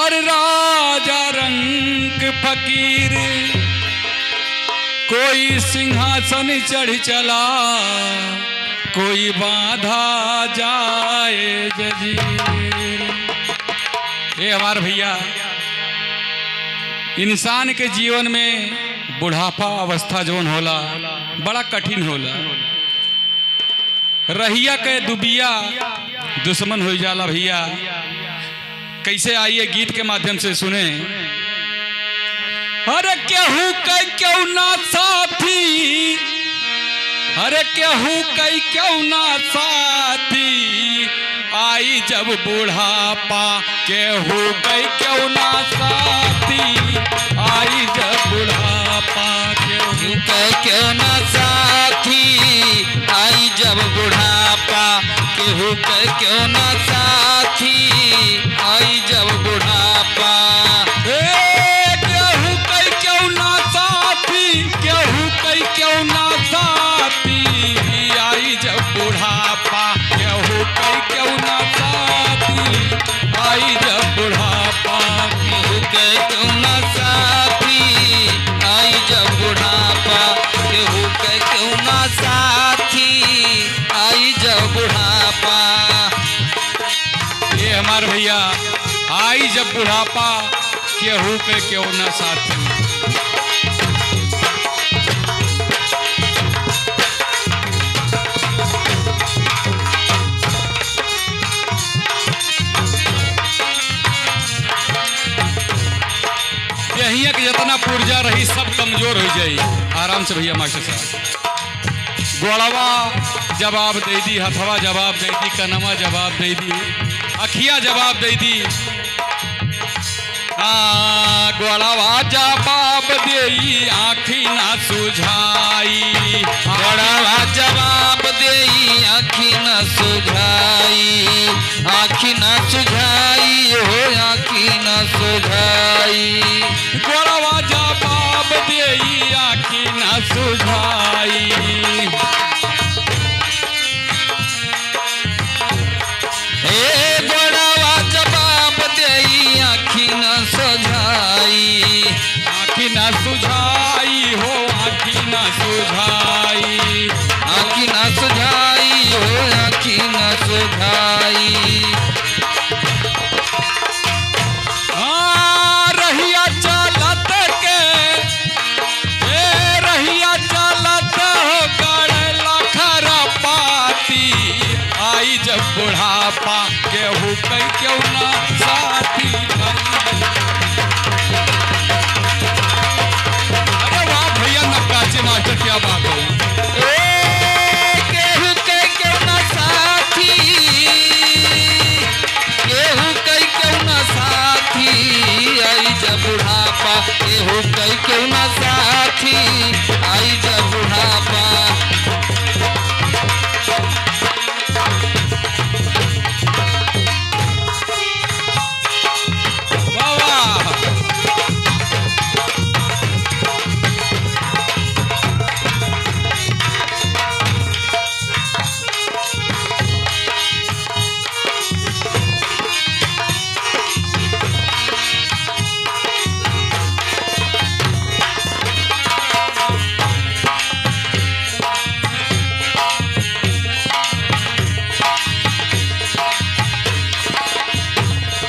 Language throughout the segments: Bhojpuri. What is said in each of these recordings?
और राजा रंग फकीर कोई सिंहासन चढ़ चला कोई बांधा जाए जजीर। ये हमारे भैया इंसान के जीवन में बुढ़ापा अवस्था जोन होला बड़ा कठिन होला। रहिया के दुबिया दुश्मन हो जाला भैया। कैसे आइए गीत के माध्यम से सुने। अरे केहू कई क्यों ना साथी, अरे केहू कई क्यों ना साथी, आई जब बुढ़ापा केहू कई क्यों ना साथी, आई जब बुढ़ापा केहू कई क्यों ना साथी, आई जब बुढ़ापा केहू कई क्यों ना साथी, आई जब बुढ़ापा। केहू कई क्यों ना साथी, केहू कई क्यों ना साथी, आई जब बुढ़ापा केहू कई क्यों ना साथी, आई जब बुढ़ापा केहू कई क्यों ना साथी, आई जब बुढ़ापा केहू कई क्यों ना साथी, आई जब बुढ़ापा। ये हमारे भैया आई जब बुढ़ापा केहू के क्यों ना साथी। यही कि जितना पुर्जा रही सब कमजोर हो जाई। आराम से भैया मास्टर साहब। गोड़वा जवाब दे दी, हथवा जवाब दे दी, कनमा जवाब दे दी, अखिया जवाब दे दी। गोड़वा जवाब दे आँखी ना सुझाई, गोड़वा जवाब दे आँखी न सुझाई, आँखी न सुझाई हो आँखी न सुझाई। गोड़वा जवाब दे आँखी ना सुझाई। गोड़वा जवाब दे आँखी न सुझाई, आँखी ना सुझाई हो आँखी ना सुझाई, आँखी न सुझाई हो आँखी न सुझाई। रहिया चलत के रहिया चलत हो गड़ला खरपाती, आई जब बुढ़ापा केहू कई क्यों ना साथी। अरे वाह भैया नक्काचे मास्टर क्या बात है। केहू कई क्यों ना साथी, केहू कई क्यों ना साथी, आई जब बुढ़ापा केहू कई क्यों ना साथी, आई जब बुढ़ापा। वाह वाह।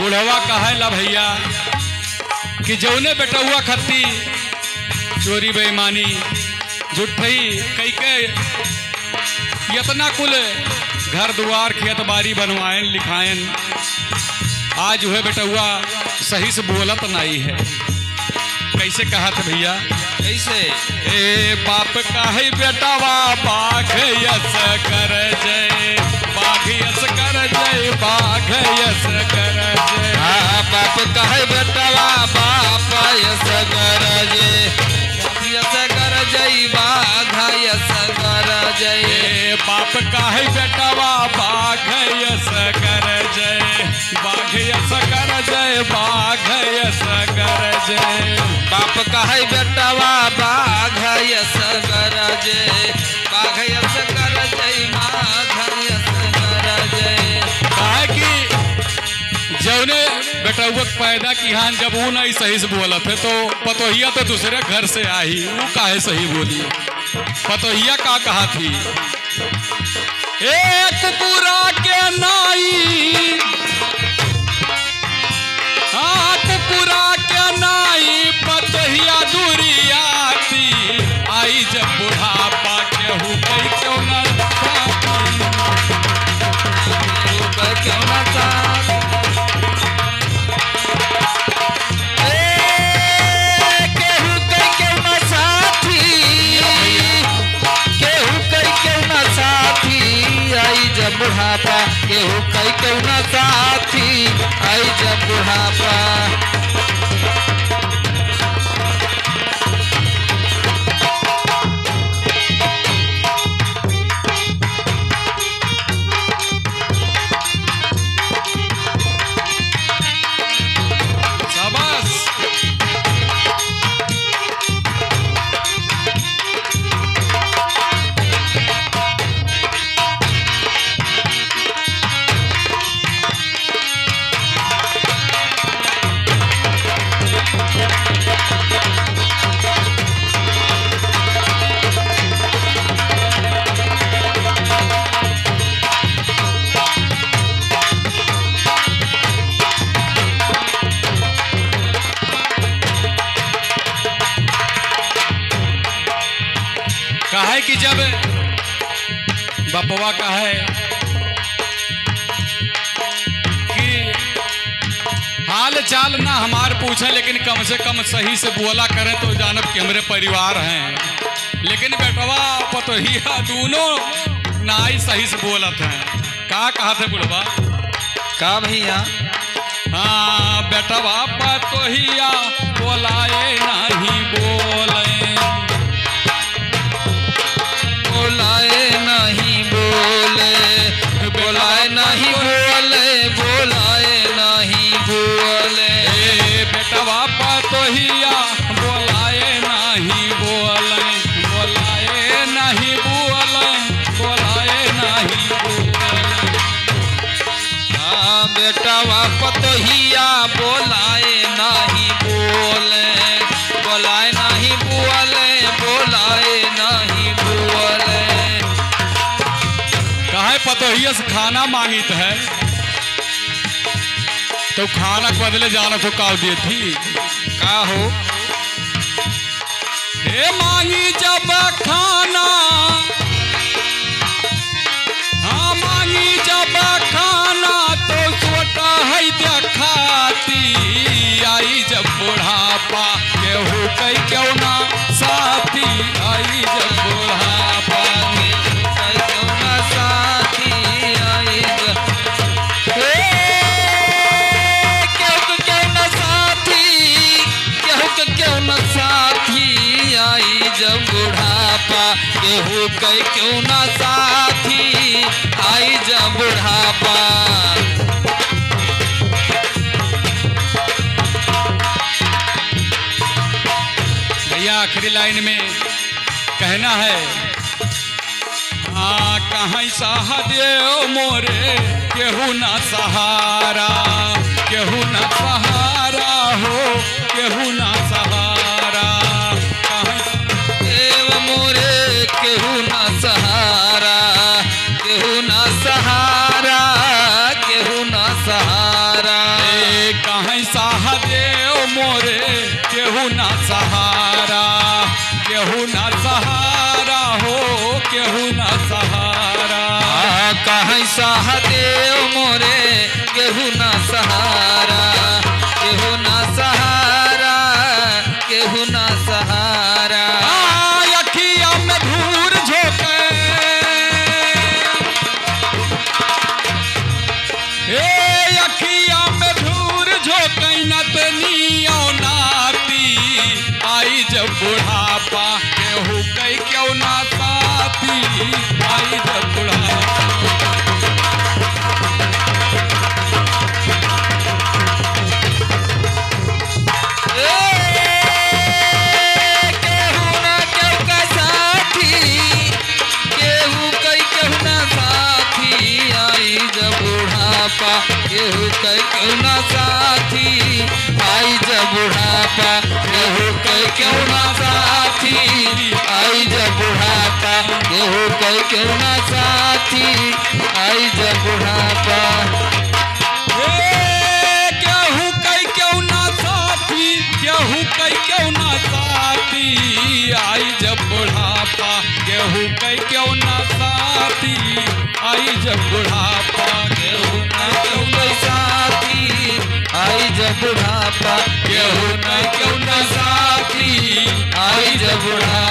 बुढ़वा कहेला भैया कि जौने बेटुआ खत्ती चोरी बेईमानी झूठी कई के इतना कुल घर दुआर खेत बाड़ी बनवाएं लिखाएं, आज वह बेटुआ सही से बोलत नहीं है। कैसे कहा था भैया, कैसे? ए बाप काहे बेटावा बाघ यस कर जय, बाघ यस कर जय, बाघ यस कर जय। बाप कहे बेटवा बाप यस कर जय, यस कर जय, बाघ यस कर जय। बाप काहे बेटावा बाघ यस कर जय, बाघ यस कर जय, बाघ यस कर जय। बाप कहे बेटवा बाघ यस कर जय, बाघ यस कर जय, बाघ यस कर जय। कहा कि जौने बेटौआ पैदा की हान जब वो नहीं सही से बोलत है तो पतोहिया तो दूसरे घर से आई, वो काहे सही बोली? पतोहिया का कहा थी, एक कुकुरा के नाई, हाँ कुकुरा के नाई पतोहिया दूरियाती, आई जब बुढ़ापा केहू कई क्यों न क्यों ना बुढ़ापा केहू कई क्यों ना साथी, आई जब बुढ़ापा। शाबाश। कहे कि जब बपवा कहे कि हाल चाल ना हमार पूछे लेकिन कम से कम सही से बोला करें तो जानब कि हमारे परिवार हैं, लेकिन बेटवा पतोहिया दोनों ना ही सही से बोलत हैं। का कहा थे बुढ़वा? का भैया? हाँ बेटवा पतोहिया बोलाए नहीं बोले, बोलाए नहीं बोले, बोलाए नहीं बोले, बोलाए नहीं बोले। बेटवा पतोहिया बोलाए नहीं बोले, बोलाए नहीं बोले, बोलाए नहीं बोले। हाँ बेटवा पतोहिया बोलाए नहीं बोले, बोलाए नहीं बोले, बोलाए नहीं बोले। कहे पतोहिया से खाना मांगित है तो खाना के बदले जाना तो काव दिए थी। का हो? हे मांगी जब खाना, हाँ मांगी जब खाना तो सोटा है देखाती, आई जब बुढ़ापा केहू कई क्यों ना साथी, आई जब बुढ़ापा कई क्यों ना साथी, आई जब केहू क्यों ना साथी, केहू क्यों ना साथी, आई जब बुढ़ापा केहू कई क्यों ना साथी, आई जब बुढ़ापा। भैया आखिरी लाइन में कहना है, हाँ कहीं सहदेव मोरे केहू ना सहारा, केहू ना सहारा हो, केहू ना सहारा। देव मोरे केहू ना सहारा, केहू ना सहारा, केहू ना सहारा। कहीं सहदेव मोरे केहू ना सहारा, केहू ना सहारा हो, केहू ना सहारा। कहीं सहदेव मोरे केहू ना सहारा, केहू ना सहारा, केहू ना सहारा। अखिया में धूर झोंके, हे अखिया में धूर झोंके नतनियो नाती, आई जब बुढ़ापा केहू कई क्यों ना साथी, आई जब बुढ़ापा। बुढ़ापा केहू कह क्यों ना साथी आई जब बुढ़ापा केहू कह क्यों ना साथी आई जब बुढ़ापा केहू कह क्यों ना साथी आई जब बुढ़ापा केहू कई क्यों ना साथी केहू कई क्यों ना साथी आई जब बुढ़ापा केहू कई क्यों ना साथी आई जब बुढ़ापा केहू कह क्यों ना साथी आई जब बुढ़ापा केहू कई क्यों ना साथी आई जब बुढ़ापा